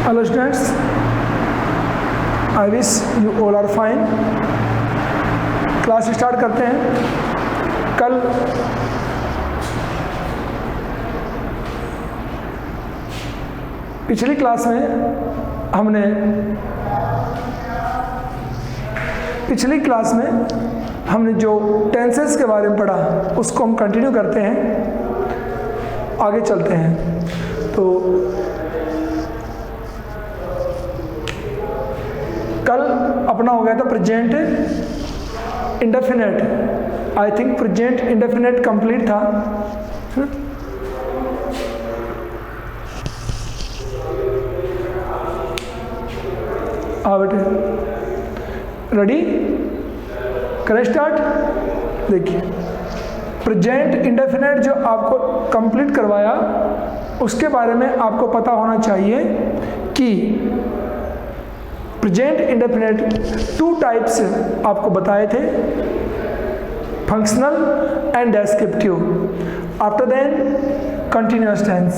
Hello students, I wish you all are fine. Class start करते हैं। कल पिछली क्लास में हमने जो टेंसेस के बारे में पढ़ा उसको हम कंटिन्यू करते हैं, आगे चलते हैं। तो कल अपना हो गया था present indefinite. I think present indefinite complete था। बेटे रेडी, करें स्टार्ट। देखिए प्रेजेंट इंडेफिनेट जो आपको कंप्लीट करवाया उसके बारे में आपको पता होना चाहिए कि प्रेजेंट इंडेफिनेट 2 टाइप्स आपको बताए थे, functional and descriptive. After then continuous tense.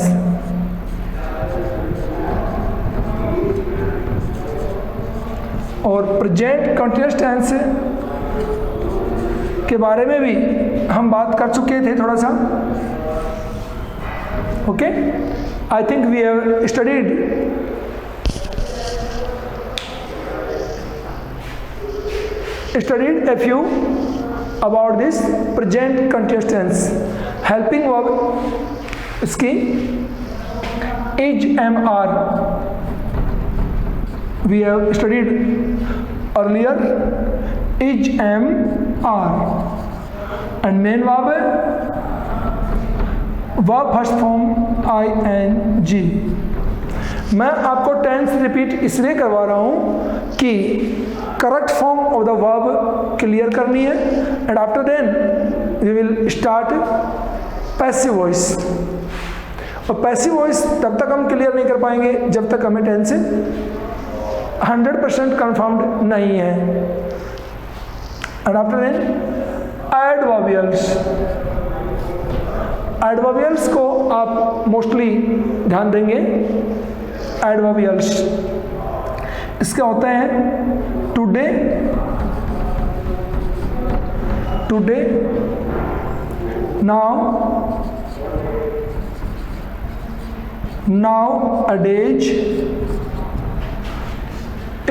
और प्रेजेंट कंटिन्यूअस टेंस के बारे में भी हम बात कर चुके थे थोड़ा सा। Okay, I think we have studied a few about this present continuous tense. Helping verb इसकी is, am, are we have studied earlier, is, am, are. And main verb first form ing. मैं आपको tense repeat इसलिए करवा रहा हूँ कि correct form of the verb clear करनी है। And after then we will start passive voice. और पैसिव वॉइस तब तक हम क्लियर नहीं कर पाएंगे जब तक हमें टेंस 100% कंफर्म्ड नहीं है। And after then adverbials. Adverbials को आप मोस्टली ध्यान देंगे। एडवर्बियल्स इसके होते हैं today, now, nowadays,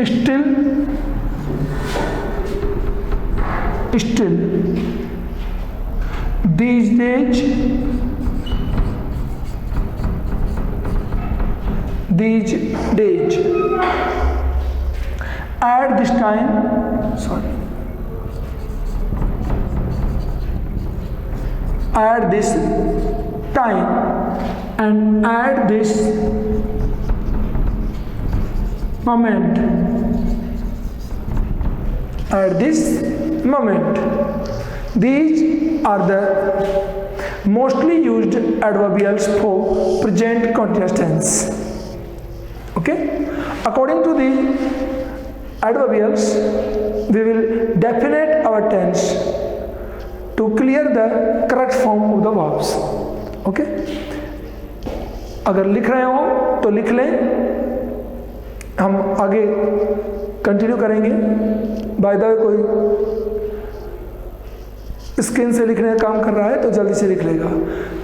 still, these days, at this time, at this time, and at this moment, these are the mostly used adverbials for present continuous tense. Okay, according to the adverbials we will definite our tense to clear the correct form of the verbs. Okay, अगर लिख रहे हो तो लिख लें, हम आगे continue करेंगे। बाय द वे कोई स्क्रीन से लिखने का काम कर रहा है तो जल्दी से लिख लेगा,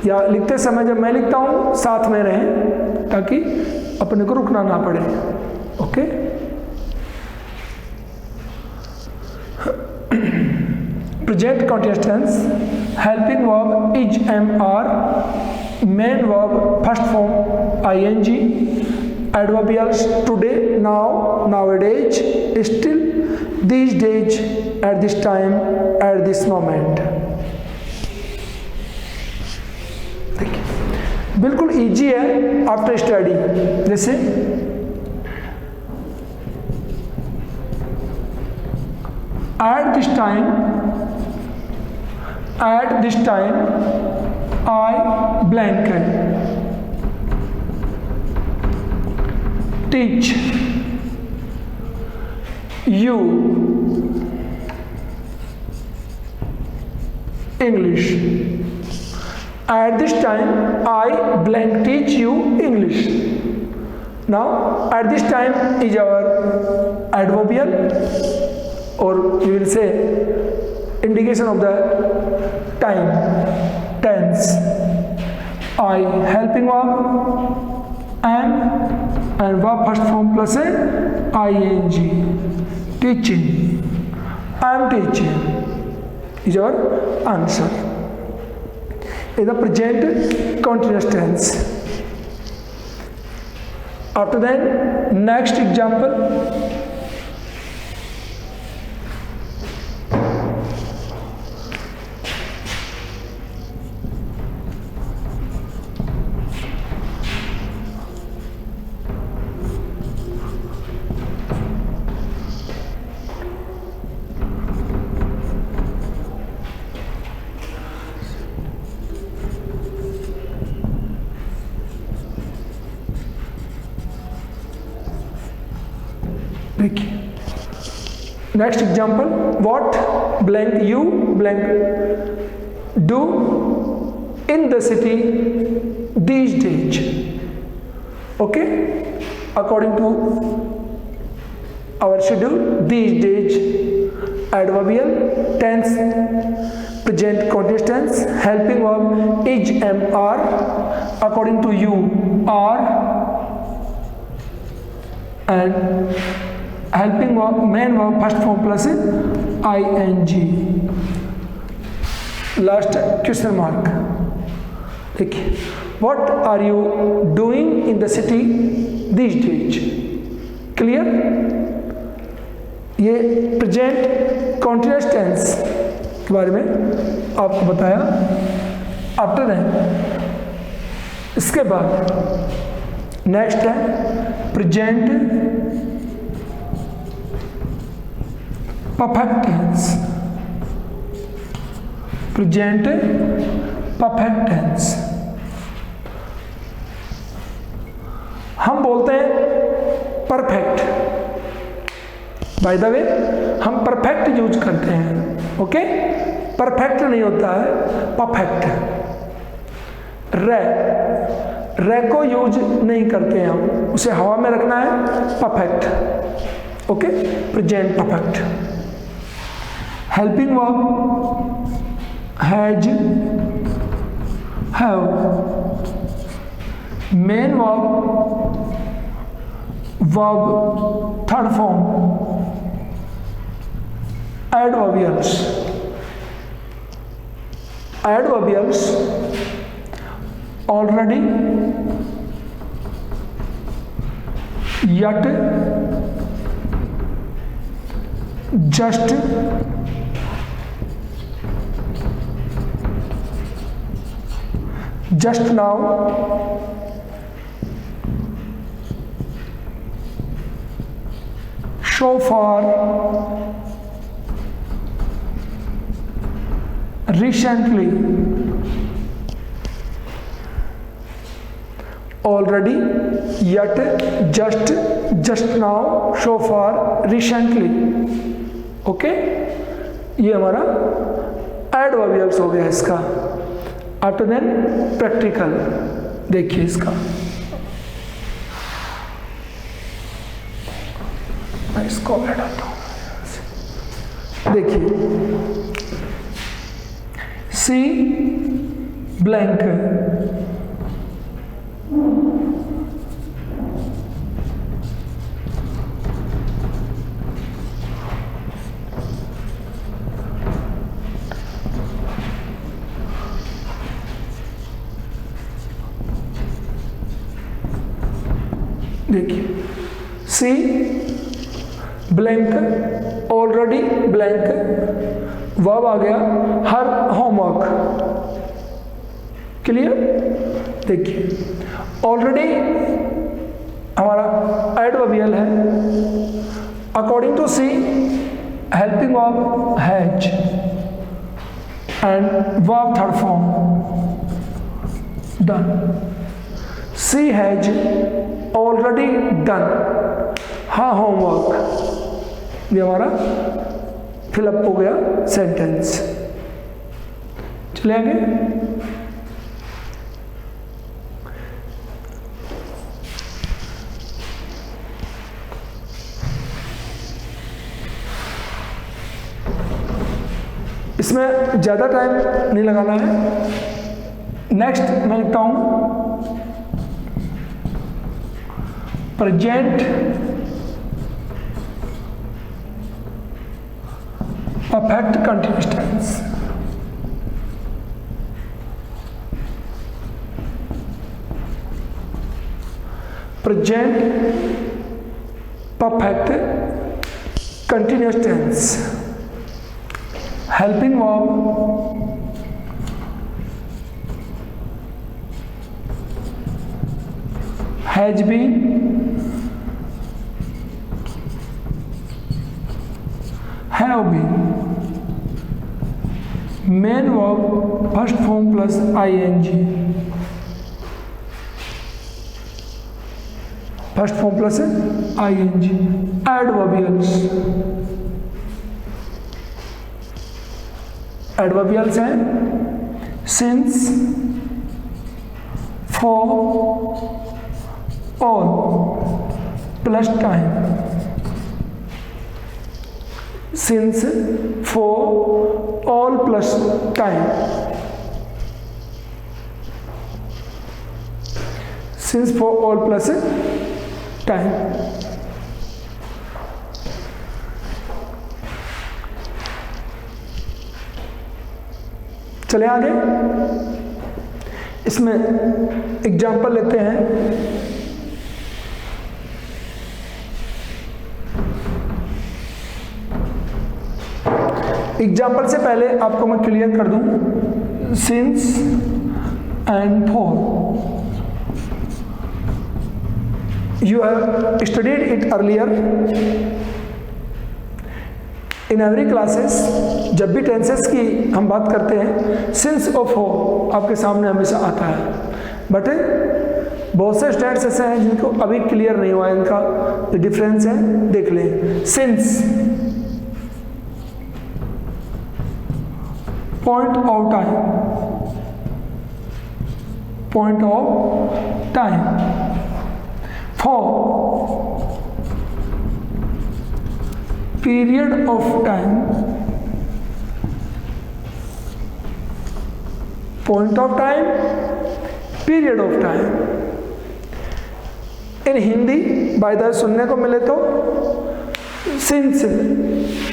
या लिखते समय जब मैं लिखता हूँ साथ में रहें ताकि अपने को रुकना ना पड़े। Okay, present continuous tense, helping verb is, am, are, main verb first form ing, adverbials today, now, nowadays, still, these days, at this time, at this moment. देखिए बिल्कुल इजी है आफ्टर स्टडी। जैसे at this time I blank teach you English. At this time I blank teach you English. Now at this time is our adverbial, or we will say indication of the time, tense. I helping verb, am, and verb first form plus a ing. Teaching. I am teaching is our answer. Is the present continuous tense. After that, next example. Next example, what blank you blank do in the city these days. Okay, according to our schedule, these days, adverbial, tense, present continuous tense, helping verb is, am, are, according to you, are, and helping verb, main verb first form plus ing. Last question mark. देखिए, what are you doing in the city these days? Clear? ये present continuous tense के बारे में आपको बताया. After that इसके बाद next है present perfect tense. Present perfect tense हम बोलते हैं परफेक्ट. बाय द वे हम परफेक्ट यूज करते हैं. ओके, परफेक्ट नहीं होता है, परफेक्ट. रे को यूज नहीं करते हैं हम, उसे हवा में रखना है, perfect. Okay, present perfect. Helping verb has, have. Main verb third form. Adverbials already, yet, just, just now, so far, recently, already, yet, just now, so far, recently. Okay, ये हमारा एडवर्बियल्स हो गया इसका. आफ्टर देन प्रैक्टिकल देखिए इसका. मैं इसको हटाता हूं. देखिए, सी ब्लैंक, देखिए she blank, already blank, verb आ गया हर होमवर्क. क्लियर? देखिए ऑलरेडी हमारा एडवर्बियल है. According to she helping verb has and verb third form done. She has already done हाँ होमवर्क. ये हमारा फिलअप हो गया सेंटेंस. चले आगे. इसमें ज़्यादा टाइम नहीं लगाना है। नेक्स्ट मैं लिखता हूँ present perfect continuous tense. Present perfect continuous tense. Helping verb has been, have been, main verb first form plus ing, first form plus ing, adverbials, adverbials हैं since, for, all plus time, since, for, all plus time, since, for, all plus time। चले आगे, इसमें example लेते हैं। Example से पहले आपको मैं क्लियर कर दूं, since and for you have studied it earlier in every classes. जब भी टेंसेस की हम बात करते हैं सिंस और फॉर आपके सामने हमेशा आता है, बट बहुत से स्टूडेंट्स ऐसे हैं जिनको अभी क्लियर नहीं हुआ इनका जो डिफरेंस है, देख लें। Since point of time, point of time, for period of time, point of time, period of time। In Hindi by the सुनने को मिले तो सिंस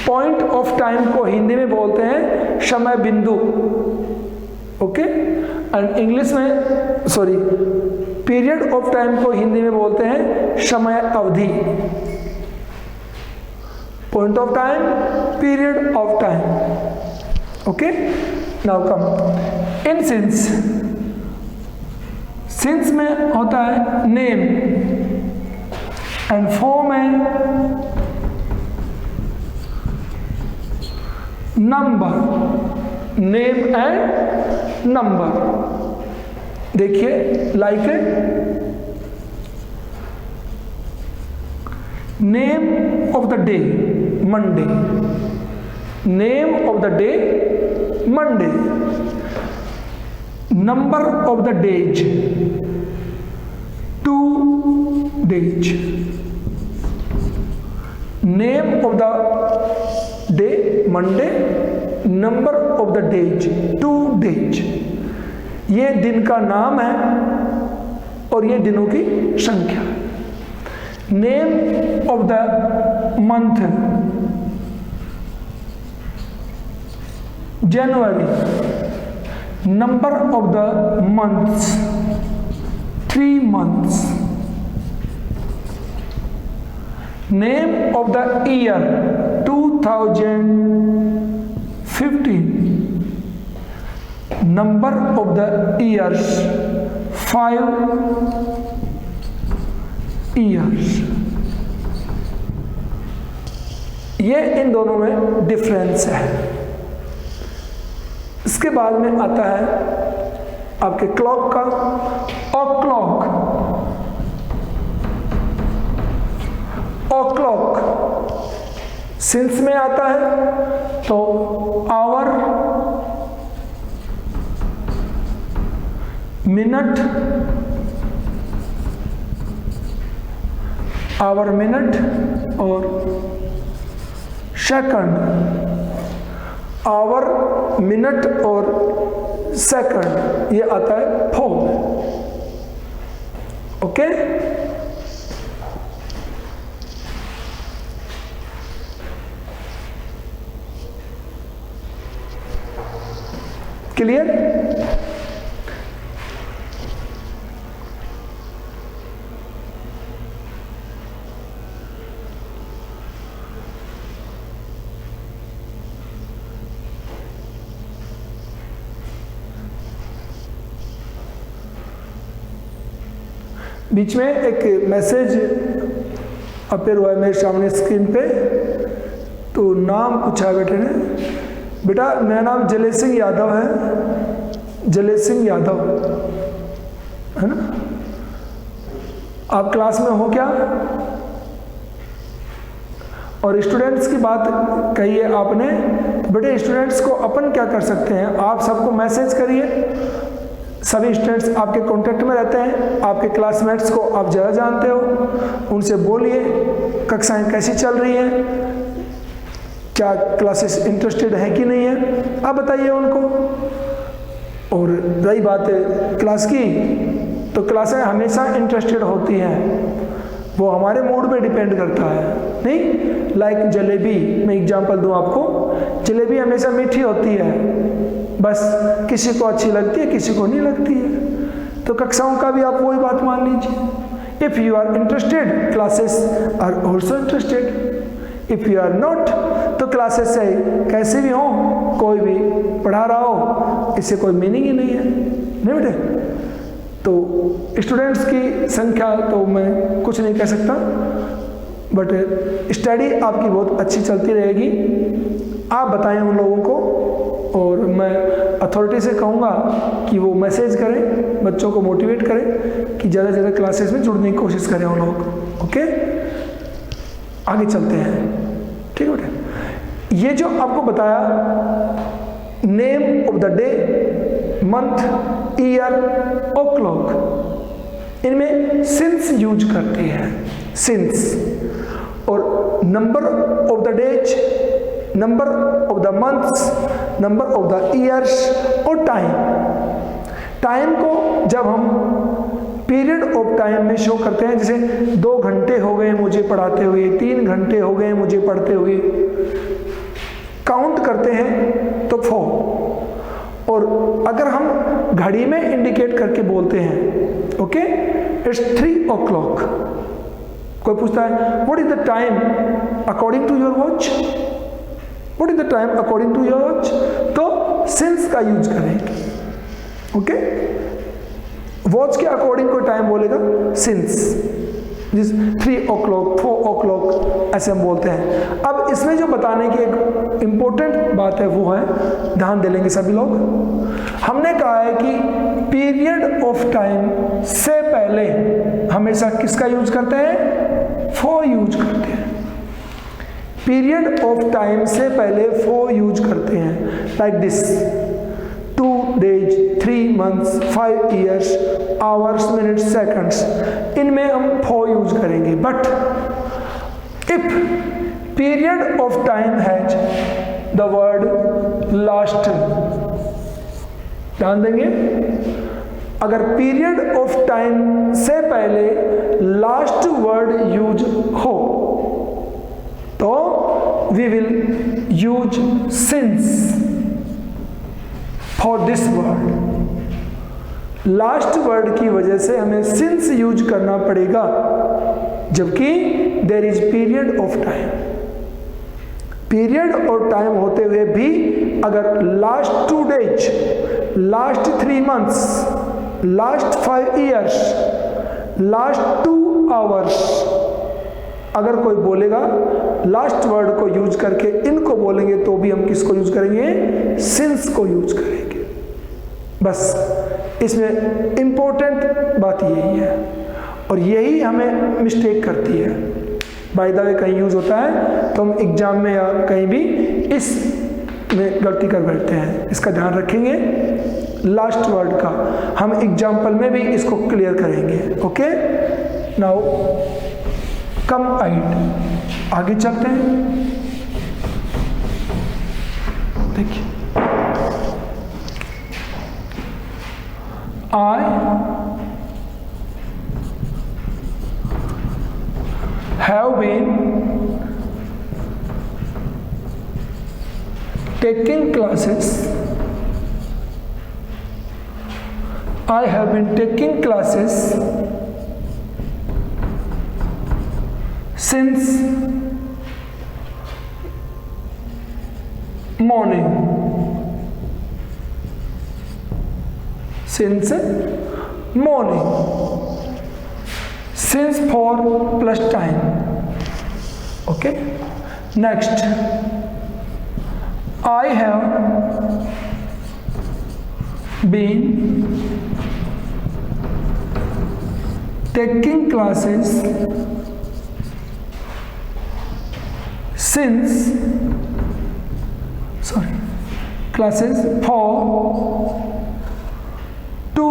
पॉइंट ऑफ टाइम को हिंदी में बोलते हैं समय बिंदु, ओके, एंड इंग्लिश में सॉरी पीरियड ऑफ टाइम को हिंदी में बोलते हैं समय अवधि। Point of time, period of time, okay. Now come in since, since में होता है नेम एंड फॉर में नंबर, नेम एंड नंबर। देखिए like name of the day Monday, name of the day Monday, number of the days 2 days, name of the day Monday, number of the days 2 days। ये दिन का नाम है और ये दिनों की संख्या। Name of the month January, number of the months 3 months। Name of the year 2015, number of the years 5 years। ये इन दोनों में डिफरेंस है। इसके बाद में आता है आपके क्लॉक का, और क्लॉक सिंस में आता है तो आवर, मिनट, आवर मिनट और सेकंड, आवर, मिनट और सेकंड, ये आता है फॉर्म में। Okay, clear? बीच में एक मैसेज अपेयर हुआ है मेरे सामने स्क्रीन पे, तो नाम पूछा है बेटे ने। बेटा मेरा नाम जलेश सिंह यादव है, जलेश सिंह यादव, है ना? आप क्लास में हो क्या? और स्टूडेंट्स की बात कही है आपने, बेटे स्टूडेंट्स को अपन क्या कर सकते हैं, आप सबको मैसेज करिए। सभी स्टूडेंट्स आपके कांटेक्ट में रहते हैं, आपके क्लासमेट्स को आप ज़्यादा जानते हो, उनसे बोलिए कक्षाएं कैसी चल रही हैं, क्या क्लासेस इंटरेस्टेड है कि नहीं है, आप बताइए उनको। और रही बात है क्लास की, तो क्लासें हमेशा इंटरेस्टेड होती हैं, वो हमारे मूड पे डिपेंड करता है, नहीं? लाइक जलेबी, मैं एग्जांपल दूं आपको, जलेबी हमेशा मीठी होती है, बस किसी को अच्छी लगती है, किसी को नहीं लगती है। तो कक्षाओं का भी आप वही बात मान लीजिए। If you are interested, classes are also interested. If you are not, तो क्लासेस से कैसे भी हो, कोई भी पढ़ा रहा हो, इससे कोई मीनिंग ही नहीं है, नहीं बेटे? तो स्टूडेंट्स की संख्या तो मैं कुछ नहीं कह सकता, बट स्टडी आपकी बहुत अच्छी चलती रहेगी। आप बताएं उन लोगों को, और मैं अथॉरिटी से कहूँगा कि वो मैसेज करें, बच्चों को मोटिवेट करें कि ज़्यादा से ज़्यादा क्लासेस में जुड़ने की कोशिश करें उन लोग। ओके, आगे चलते हैं, ठीक है बेटे? ये जो आपको बताया, name of the day, month, year और क्लॉक, इनमें सिंस यूज करते हैं, सिंस। और number of the days, number of the months, number of the years और टाइम। टाइम को जब हम पीरियड ऑफ टाइम में शो करते हैं, जैसे 2 घंटे हो गए मुझे पढ़ाते हुए, 3 घंटे हो गए मुझे पढ़ते हुए, काउंट करते हैं तो 4। और अगर हम घड़ी में इंडिकेट करके बोलते हैं, ओके, इट्स 3 o'clock। कोई पूछता है what is the time according to your watch, what is the time according to your watch, तो सिंस का यूज करेंगे। ओके, वॉच के अकॉर्डिंग कोई टाइम बोलेगा, सिंस, जिस 3 o'clock, 4 o'clock ऐसे हम बोलते हैं। अब इसमें जो बताने की एक इम्पोर्टेंट बात है वो है, ध्यान दे लेंगे सभी लोग। हमने कहा है कि पीरियड ऑफ टाइम से पहले हमेशा किसका यूज करते हैं, 4 यूज करते हैं। पीरियड ऑफ टाइम से पहले 4 यूज करते हैं, like this, 2 days, 3 months, 5 years, hours, minutes, seconds, इनमें हम 4 यूज करेंगे। But if period of time has the word last, ध्यान देंगे, अगर पीरियड ऑफ टाइम से पहले लास्ट वर्ड यूज हो तो we will use since for this word. Last word की वजह से हमें सिंस यूज करना पड़ेगा, जबकि there is period of time. Period और टाइम होते हुए भी अगर last 2 days, last 3 months, last 5 years, last 2 hours, अगर कोई बोलेगा लास्ट वर्ड को यूज करके इनको बोलेंगे तो भी हम किसको यूज करेंगे, सिंस को यूज करेंगे। बस इसमें इंपॉर्टेंट बात यही है, और यही हमें मिस्टेक करती है। बाय द वे कहीं यूज होता है तो हम एग्जाम में या कहीं भी इस में गलती कर बैठते हैं, इसका ध्यान रखेंगे। लास्ट वर्ड का हम एग्जाम्पल में भी इसको क्लियर करेंगे। ओके, नाउ कम आइट, आगे चलते हैं। देखिए, I have been taking classes. I have been taking classes since morning. Since morning. Since for plus time. Okay. Next, I have been taking classes classes for 2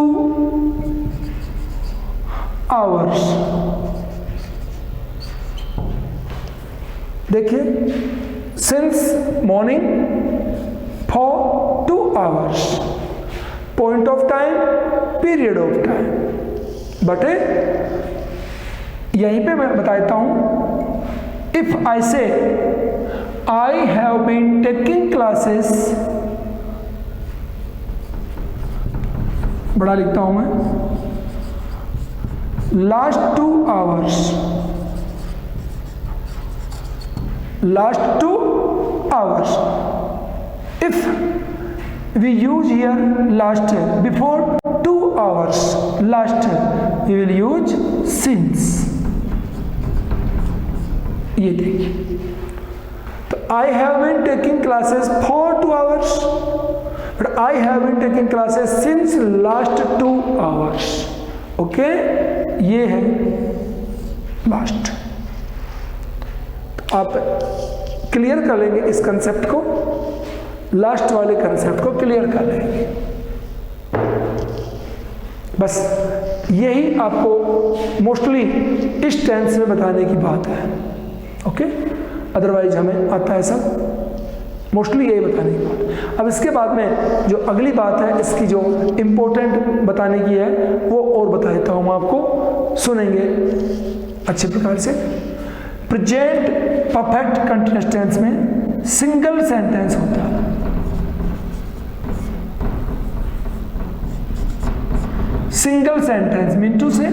hours. देखिए, since morning for 2 hours, point of time, period of time. But यहीं पे मैं बता देता हूं, if I say I have been taking classes, बड़ा लिखता हूं मैं, last 2 hours, last 2 hours. If we use here last, before 2 hours, last, we will use since. ये देखिए, तो I have been taking classes for 2 hours, but I have been taking classes since last 2 hours. Okay, ये है last. आप clear कर लेंगे इस concept को, लास्ट वाले कंसेप्ट को क्लियर कर लेंगे। बस यही आपको मोस्टली इस टेंस में बताने की बात है। ओके, अदरवाइज हमें आता है सब, मोस्टली यही बताने की बात। अब इसके बाद में जो अगली बात है, इसकी जो इम्पोर्टेंट बताने की है वो और बता देता हूँ मैं आपको, सुनेंगे अच्छे प्रकार से। प्रेजेंट परफेक्ट कंटीन्यूअस टेंस में सिंगल सेंटेंस होता है। सिंगल सेंटेंस मीन से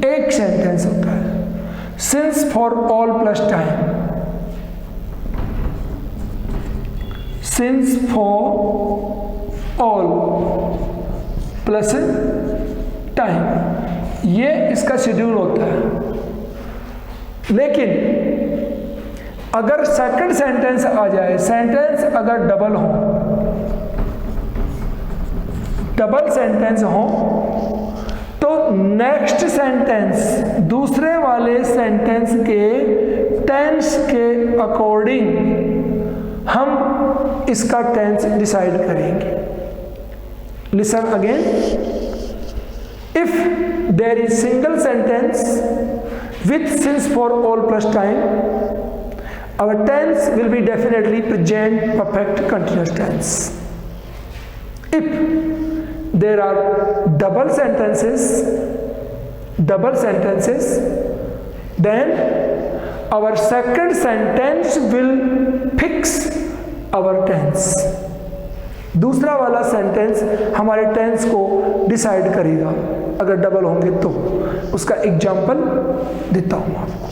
एक सेंटेंस होता है। Since for all plus time, since for all plus time, ये इसका शेड्यूल होता है। लेकिन अगर सेकंड सेंटेंस आ जाए, सेंटेंस अगर डबल हो, डबल सेंटेंस हो, तो नेक्स्ट सेंटेंस दूसरे वाले सेंटेंस के टेंस के अकॉर्डिंग हम इसका टेंस डिसाइड करेंगे। Listen again, if there is single sentence with since for all plus time, our tense will be definitely present perfect continuous tense. If there are double sentences, then our second sentence will fix our tense. दूसरा वाला sentence हमारे tense को decide करेगा अगर double होंगे तो। उसका example देता हूं आपको।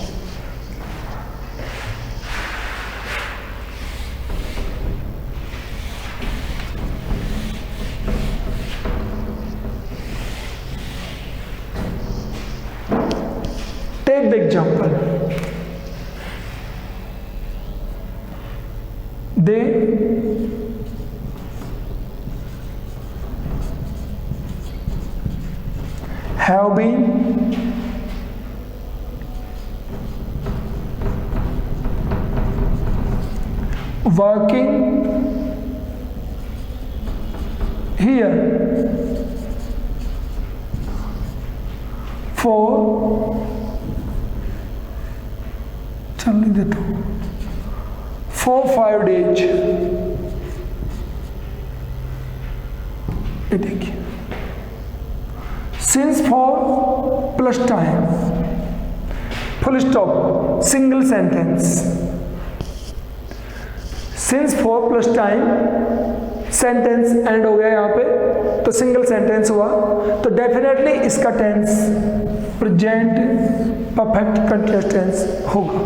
Take the example, they have been working here for, चल नहीं देता हूँ, for 5 days, plus time, full stop, single sentence. Since for plus time sentence and हो गया यहाँ पे, तो सिंगल सेंटेंस हुआ, तो डेफिनेटली इसका tense present perfect continuous tense होगा।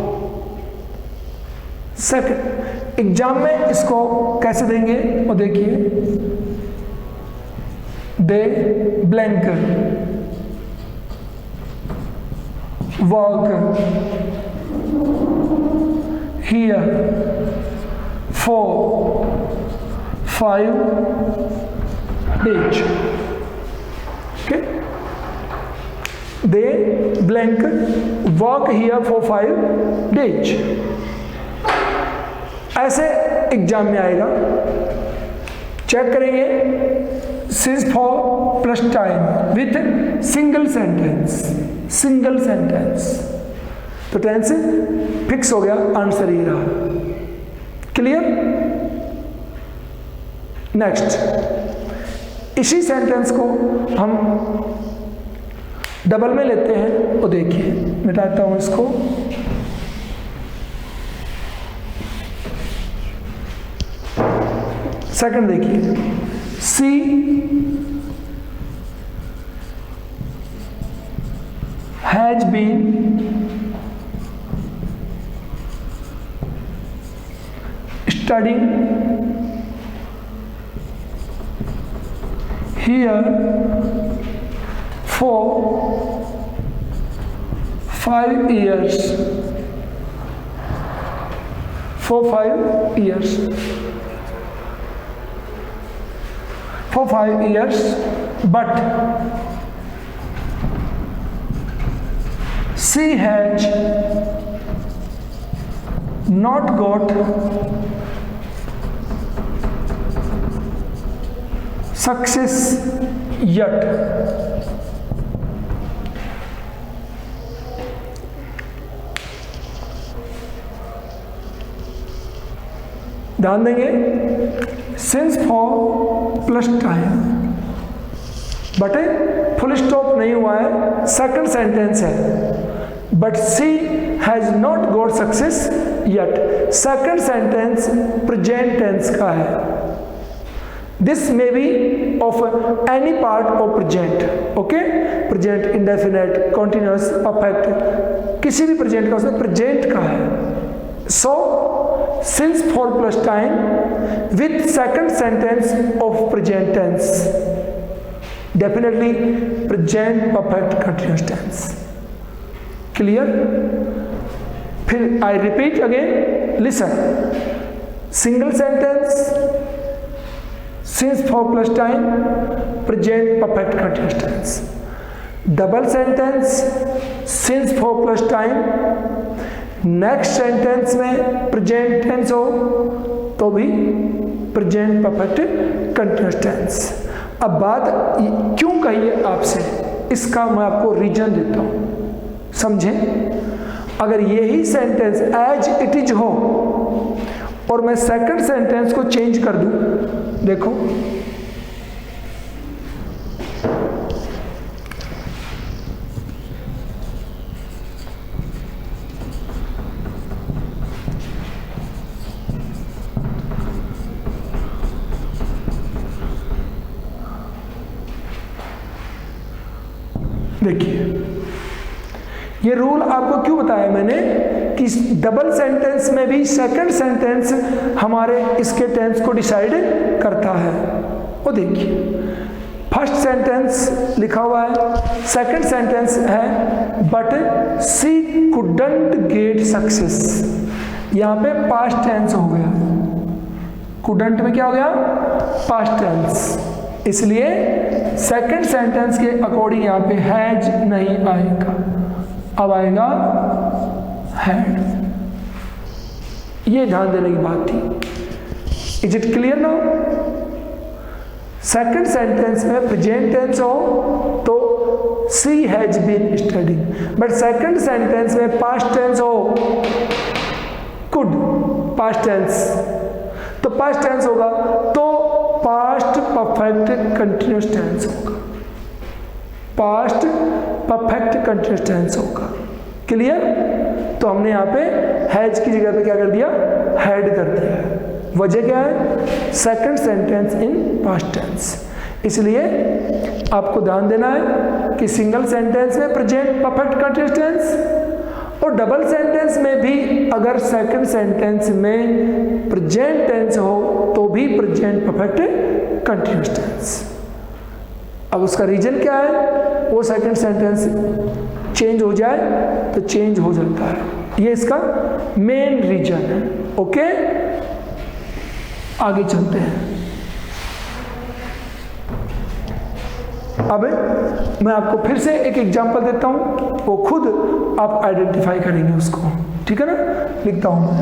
सेकंड, एग्जाम में इसको कैसे देंगे वो देखिए, they blank work here for 5 days. Okay, they blank work here for 5 days. ऐसे एग्जाम में आएगा, चेक करेंगे since for plus time with single sentence, तो टेंस फिक्स हो गया, आंसर ही रहा। क्लियर? नेक्स्ट, इसी सेंटेंस को हम डबल में लेते हैं, वो देखिए, मिटाता हूं इसको। सेकंड देखिए, she has been studying here for 5 years. For 5 years. For 5 years, but she has not got success yet. ध्यान देंगे, since for plus time, but full stop नहीं हुआ है, सेकंड सेंटेंस है, but she has not got success yet, second sentence present tense का है। This may be of any part of present, okay? Present, indefinite, continuous, perfect, किसी भी present का उसमें present का है। So, since for plus time with second sentence of present tense, definitely present perfect continuous tense. Clear? फिर I repeat again, listen. Single sentence, since for plus time, present perfect continuous tense. Double sentence, since for plus time, next sentence में present tense हो तो भी present perfect continuous tense। अब बात क्यों कही है आपसे, इसका मैं आपको रीजन देता हूँ, समझें। अगर यही सेंटेंस एज इट इज हो और मैं सेकंड सेंटेंस को चेंज कर दूं, देखो देखिए, ये रूल आपको क्यों बताया मैंने कि डबल सेंटेंस में भी सेकंड सेंटेंस हमारे इसके टेंस को डिसाइड करता है। वो देखिए, फर्स्ट सेंटेंस लिखा हुआ है, सेकंड सेंटेंस है but she couldn't get success, यहाँ पे पास्ट टेंस हो गया, कुडंट में क्या हो गया, पास्ट टेंस, इसलिए सेकंड सेंटेंस के अकॉर्डिंग यहाँ पे हैज नहीं आएगा, अब आएगा हैड। ये ध्यान देने की बात थी। Is it clear now? Second sentence में प्रेजेंट टेंस हो तो she has been studying, but second sentence में पास्ट टेंस हो, कुड पास्ट टेंस, तो पास्ट टेंस होगा तो पास्ट परफेक्ट कंटिन्यूअस टेंस होगा, पास्ट परफेक्ट कंटिन्यूअस टेंस होगा। क्लियर? तो हमने यहाँ पे हैज की जगह पे क्या कर दिया, हैड कर दिया है। वजह क्या है, second sentence in past tense. इसलिए आपको ध्यान देना है कि सिंगल सेंटेंस में प्रेजेंट परफेक्ट कंटिन्यूअस टेंस और डबल सेंटेंस में भी अगर सेकंड सेंटेंस में प्रेजेंट टेंस हो तो भी प्रेजेंट परफेक्ट कंटिन्यूअस टेंस। अब उसका रीजन क्या है, वो सेकंड सेंटेंस चेंज हो जाए तो चेंज हो जाता है, ये इसका मेन रीजन है। ओके, आगे चलते हैं। अब मैं आपको फिर से एक एग्जांपल देता हूं, वो खुद आप आइडेंटिफाई करेंगे उसको। ठीक है ना, लिखता हूं मैं,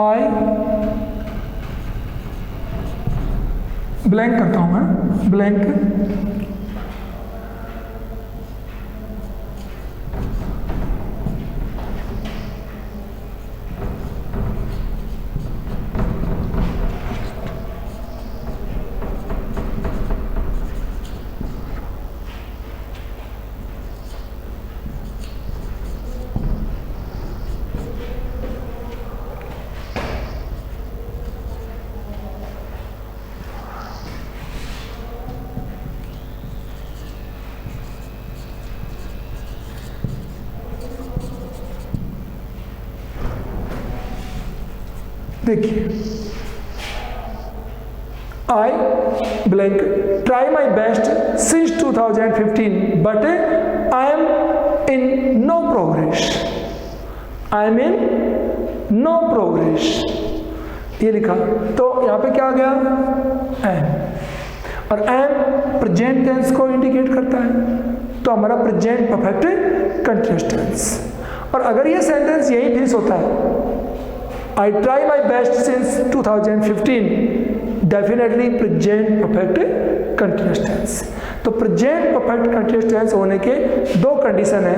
आई ब्लैंक करता हूं मैं, ब्लैंक देखिए, I blank try my best since 2015 but I am in no progress. I am in no progress, ये लिखा। तो यहाँ पे क्या आ गया, एम, और एम प्रेजेंट टेंस को इंडिकेट करता है, तो हमारा प्रेजेंट परफेक्ट कंटिन्यूअस टेंस। और अगर ये सेंटेंस यही फिनिश होता है, I try my best since 2015, definitely present perfect continuous tense. तो प्रेजेंट परफेक्ट कंटिन्यूअस टेंस होने के दो कंडीशन है,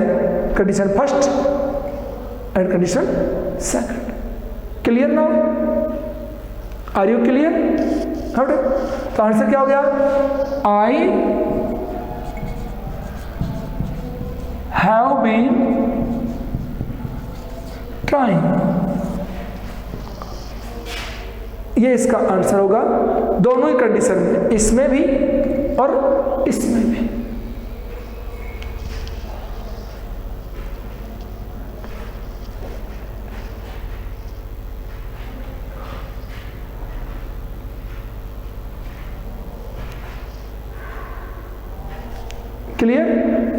condition first and condition second. Clear now? Are you clear? तो आंसर क्या हो गया, आई हैव बीन ट्राइंग, ये इसका आंसर होगा दोनों ही कंडीशन में, इसमें भी और इसमें भी। क्लियर?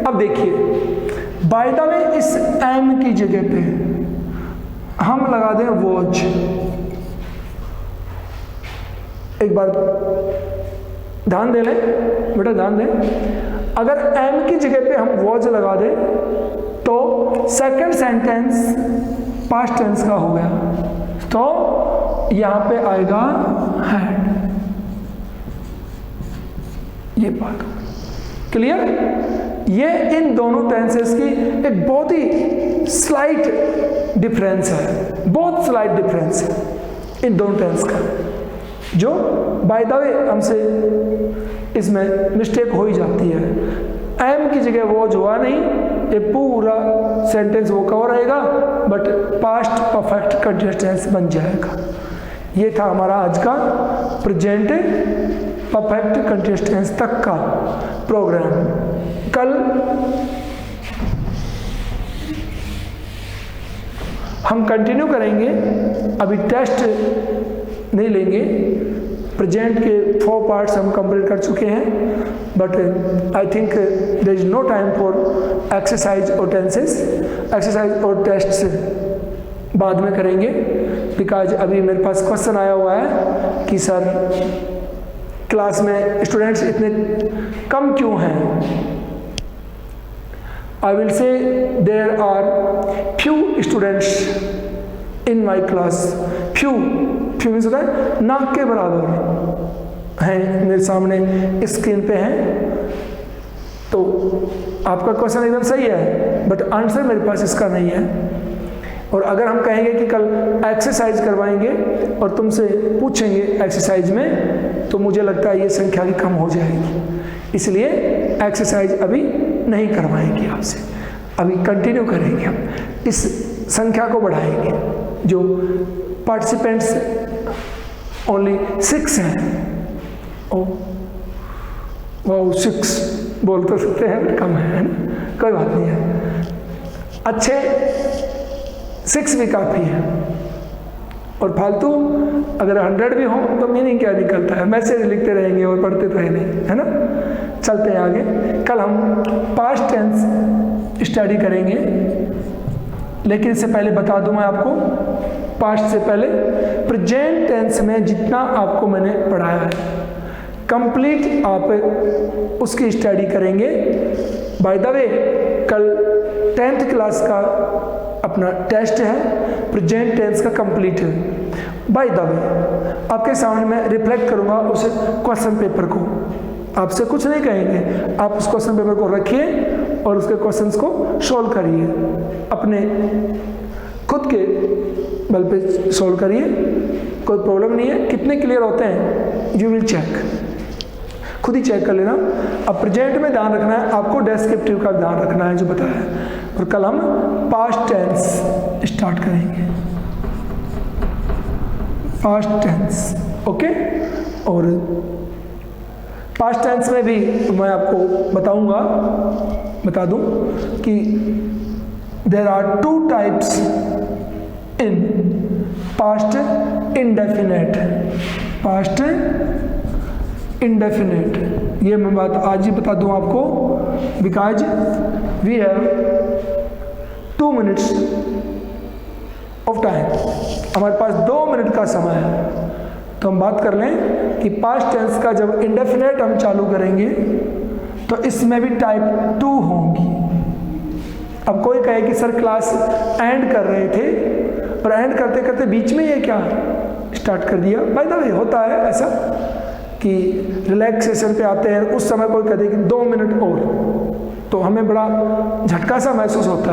अब देखिए, बाय द वे इस एम की जगह पे हम लगा दें वॉच। एक बार ध्यान दे लें बेटा, ध्यान दें, अगर एम की जगह पे हम वॉच लगा दें तो सेकंड सेंटेंस पास्ट टेंस का हो गया, तो यहां पे आएगा हैड, ये बात। क्लियर? ये इन दोनों टेंसेस की एक बहुत ही स्लाइट डिफरेंस है, बहुत स्लाइट डिफरेंस है इन दोनों टेंस का, जो बाय द वे हमसे इसमें मिस्टेक हो ही जाती है। एम की जगह वो जो हुआ नहीं, ये पूरा सेंटेंस वो कवर रहेगा, but past perfect continuous tense बन जाएगा। ये था हमारा आज का प्रेजेंट परफेक्ट कंटिन्यूअस टेंस तक का प्रोग्राम। कल हम कंटिन्यू करेंगे, अभी टेस्ट नहीं लेंगे, प्रेजेंट के 4 पार्ट्स हम कंप्लीट कर चुके हैं, but I think there is no time for exercise और टेंसेस। एक्सरसाइज और टेस्ट्स बाद में करेंगे, बिकॉज अभी मेरे पास क्वेश्चन आया हुआ है कि सर क्लास में स्टूडेंट्स इतने कम क्यों हैं। I will say there are few students in my class. few means होता है नाक के बराबर हैं, मेरे सामने स्क्रीन पे हैं। तो आपका क्वेश्चन एकदम सही है, बट आंसर मेरे पास इसका नहीं है। और अगर हम कहेंगे कि कल एक्सरसाइज करवाएंगे और तुमसे पूछेंगे एक्सरसाइज में, तो मुझे लगता है ये संख्या भी कम हो जाएगी, इसलिए एक्सरसाइज अभी नहीं करवाएंगे आपसे, अभी कंटिन्यू करेंगे, हम इस संख्या को बढ़ाएंगे। जो पार्टिसिपेंट्स ओनली 6 हैं, ओ वो 6 बोल तो सकते हैं, कम है ना, कोई बात नहीं है, अच्छे 6 भी काफ़ी है। और फालतू अगर 100 भी हो तो मीनिंग क्या निकलता है, मैसेज लिखते रहेंगे और पढ़ते तो है नहीं, है ना। चलते हैं आगे। कल हम पास्ट टेंस स्टडी करेंगे, लेकिन इससे पहले बता दूं मैं आपको, पास्ट से पहले प्रेजेंट टेंस में जितना आपको मैंने पढ़ाया है कंप्लीट आप उसकी स्टडी करेंगे। बाय द वे कल 10th क्लास का अपना टेस्ट है, प्रेजेंट टेंस का कंप्लीट है। बाय द वे आपके सामने मैं रिफ्लेक्ट करूंगा उस क्वेश्चन पेपर को, आपसे कुछ नहीं कहेंगे, आप उस क्वेश्चन पेपर को रखिए और उसके क्वेश्चंस को सॉल्व करिए, अपने खुद के बल पे सॉल्व करिए, कोई प्रॉब्लम नहीं है। कितने क्लियर होते हैं यू विल चेक, खुद ही चेक कर लेना। अब प्रेजेंट में ध्यान रखना है आपको, डेस्क्रिप्टिव का ध्यान रखना है जो बताया है। और कल हम पास्ट टेंस स्टार्ट करेंगे, पास्ट टेंस, ओके। और पास्ट टेंस में भी मैं आपको बता दूं कि there are 2 types in past indefinite, past indefinite. ये मैं बात आज ही बता दूं आपको, because we have 2 minutes of time, हमारे पास 2 मिनट का समय है। तो हम बात कर लें कि पास्ट टेंस का जब इंडेफिनेट हम चालू करेंगे तो इसमें भी टाइप 2 होंगी। अब कोई कहे कि सर क्लास एंड कर रहे थे और एंड करते करते बीच में ये क्या स्टार्ट कर दिया। बाय द वे होता है ऐसा कि रिलैक्सेशन पे आते हैं, उस समय कोई कहते कि 2 मिनट और, तो हमें बड़ा झटका सा महसूस होता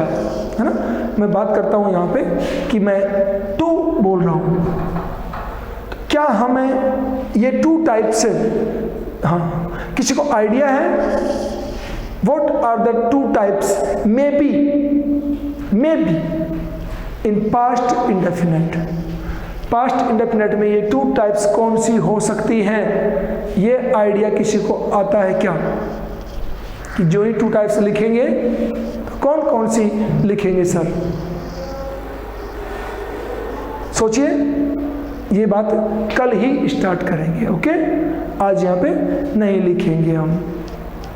है ना। मैं बात करता हूँ यहाँ पे कि मैं 2 बोल रहा हूँ, क्या हमें ये 2 टाइप से, हाँ किसी को आइडिया है what are the 2 types may be in past indefinite. Past indefinite में ये 2 टाइप्स कौन सी हो सकती हैं, ये आइडिया किसी को आता है क्या? कि जो ही 2 टाइप्स लिखेंगे तो कौन कौन सी लिखेंगे सर? सोचिए, ये बात कल ही स्टार्ट करेंगे, ओके। आज यहाँ पे नहीं लिखेंगे हम।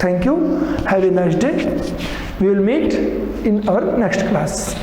Thank you, have a nice day, we will meet in our next class.